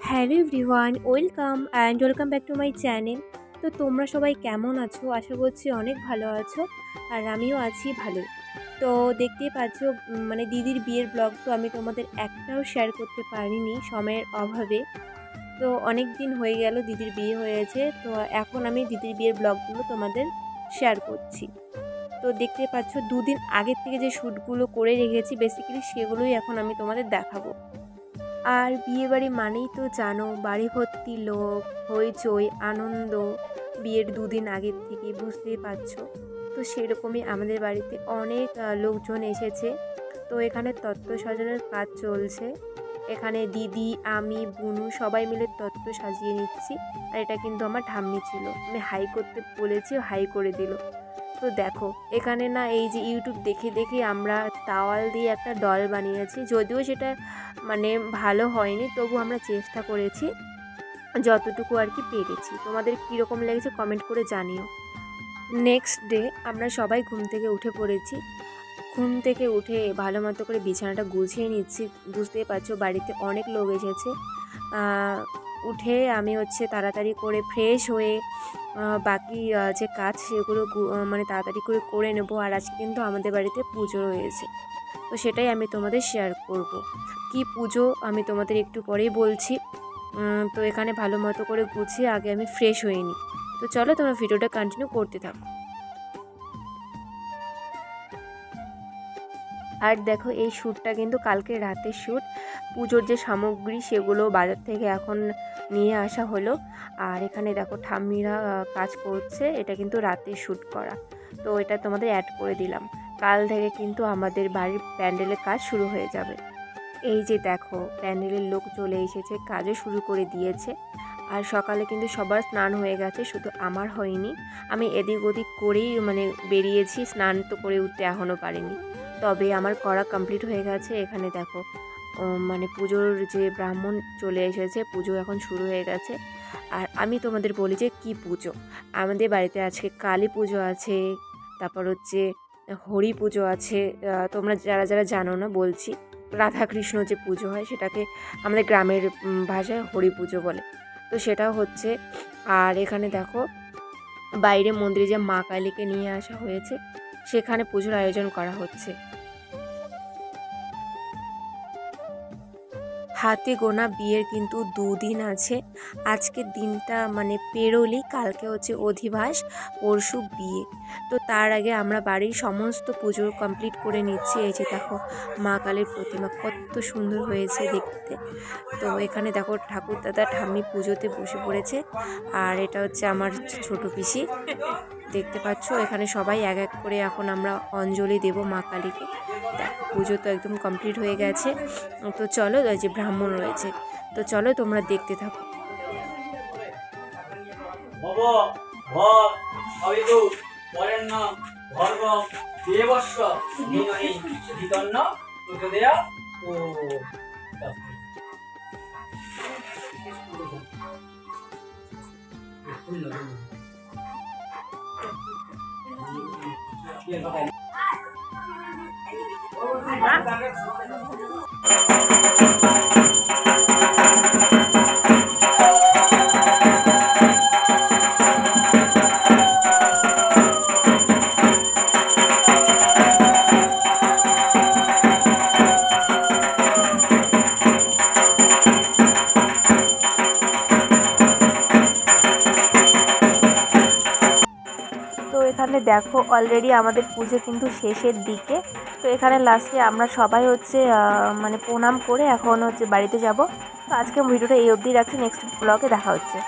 Hello everyone, welcome back to my channel. তো তোমরা সবাই কেমন আছো? আশা করছি অনেক ভালো আছো, আর আমিও আছি ভালোই। তো দেখতেই পাচ্ছ, মানে দিদির বিয়ের ব্লগ তো আমি তোমাদের একটাও শেয়ার করতে পারিনি সময়ের অভাবে। তো অনেক দিন হয়ে গেল দিদির বিয়ে হয়েছে, তো এখন আমি দিদির বিয়ের ব্লগগুলো তোমাদের শেয়ার করছি। তো দেখতে পাচ্ছ দুদিন আগের থেকে যে শ্যুটগুলো করে রেখেছি বেসিক্যালি সেগুলোই এখন আমি তোমাদের দেখাবো। আর বিয়েবাড়ি মানেই তো জানো, বাড়ি ভর্তি লোক, হইচই, আনন্দ। বিয়ের দুদিন আগের থেকে বুঝতেই পারছো। তো সেরকমই আমাদের বাড়িতে অনেক লোকজন এসেছে। তো এখানে তত্ত্ব সাজানোর কাজ চলছে। এখানে দিদি, আমি, বুনু সবাই মিলে তত্ত্ব সাজিয়ে নিচ্ছি। আর এটা কিন্তু আমার ঠাম্মি ছিল, আমি হাই করতে বলেছি, হাই করে দিল। তো দেখো এখানে না, এই যে ইউটিউব দেখে দেখে আমরা তাওয়াল দিয়ে একটা ডল বানিয়েছি, যদিও সেটা মানে ভালো হয়নি, তবু আমরা চেষ্টা করেছি যতটুকু আর কি পেরেছি। তোমাদের কীরকম লেগেছে কমেন্ট করে জানিও। নেক্সট ডে আমরা সবাই ঘুম থেকে উঠে পড়েছি। ঘুম থেকে উঠে ভালো মতো করে বিছানাটা গুছিয়ে নিচ্ছি। বুঝতেই পারছো বাড়িতে অনেক লোক এসেছে। উঠে আমি তাড়াতাড়ি করে ফ্রেশ হয়ে বাকি যে কাজ সেগুলো মানে তাড়াতাড়ি করে নেব। আর আজকে কিন্তু আমাদের বাড়িতে পুজো রয়েছে, তো সেটাই আমি তোমাদের শেয়ার করব। কি পুজো আমি তোমাদের একটু পরেই বলছি। তো এখানে ভালো মতো করে গুছিয়ে আগে আমি ফ্রেশ হয়ে নিই। তো চলো তোমরা ভিডিওটা কন্টিনিউ করতে থাকো। আর দেখো এই শ্যুটটা কিন্তু কালকে রাতের শ্যুট। পুজোর যে সামগ্রী সেগুলো বাজার থেকে এখন নিয়ে আসা হলো। আর এখানে দেখো ঠাম্মিরা কাজ করছে, এটা কিন্তু রাতে শ্যুট করা। তো এটা তোমাদের অ্যাড করে দিলাম। কাল থেকে কিন্তু আমাদের বাড়ির প্যান্ডেলের কাজ শুরু হয়ে যাবে। এই যে দেখো প্যান্ডেলের লোক চলে এসেছে, কাজও শুরু করে দিয়েছে। আর সকালে কিন্তু সবার স্নান হয়ে গেছে, শুধু আমার হয়নি। আমি এদিক ওদিক করেই মানে বেরিয়েছি, স্নান তো করে উঠতে এখনও পারিনি, তবে আমার করা কমপ্লিট হয়ে গেছে। এখানে দেখো মানে পুজোর যে ব্রাহ্মণ চলে এসেছে, পুজো এখন শুরু হয়ে গেছে। আর আমি তোমাদের বলি যে কি পুজো আমাদের বাড়িতে আজকে, কালী পুজো আছে, তারপর হরি পুজো আছে। তোমরা যারা যারা জানো না বলছি, রাধাকৃষ্ণ যে পুজো হয় সেটাকে আমাদের গ্রামের ভাষায় হরি পুজো বলে, তো সেটাও হচ্ছে। আর এখানে দেখো বাইরে মন্দিরে যে মা কালীকে নিয়ে আসা হয়েছে, সেখানে পুজোর আয়োজন করা হচ্ছে। হাতে গোনা বিয়ের কিন্তু দুদিন আছে। আজকের দিনটা মানে পেরোলি, কালকে অধিবাস, পরশু বিয়ে। তো তার আগে আমরা বাড়ির সমস্ত পুজো কমপ্লিট করে নিচ্ছি। এই যে দেখো মা কালীর প্রতিমা কত সুন্দর হয়েছে দেখতে। তো এখানে দেখো ঠাকুর দাদা ঠাম্মি পুজোতে বসে পড়েছে। আর এটা আমার ছোট পিসি, দেখতে পাচ্ছ। এখানে সবাই এক এক করে এখন আমরা অঞ্জলি দেব মা কালীকে। দেখো পুজো তো একদম কমপ্লিট হয়ে গেছে। তো চলো, যে ব্রাহ্মণ রয়েছে, তো চলো তোমরা দেখতে থাকো। তো এখানে দেখো অলরেডি আমাদের পুজো কিন্তু শেষের দিকে। তো এখানে লাস্টে আমরা সবাই মানে প্রণাম করে এখন বাড়িতে যাব। তো আজকে ভিডিওটা এই অবধি রাখছি, নেক্সট ব্লগে দেখা হচ্ছে।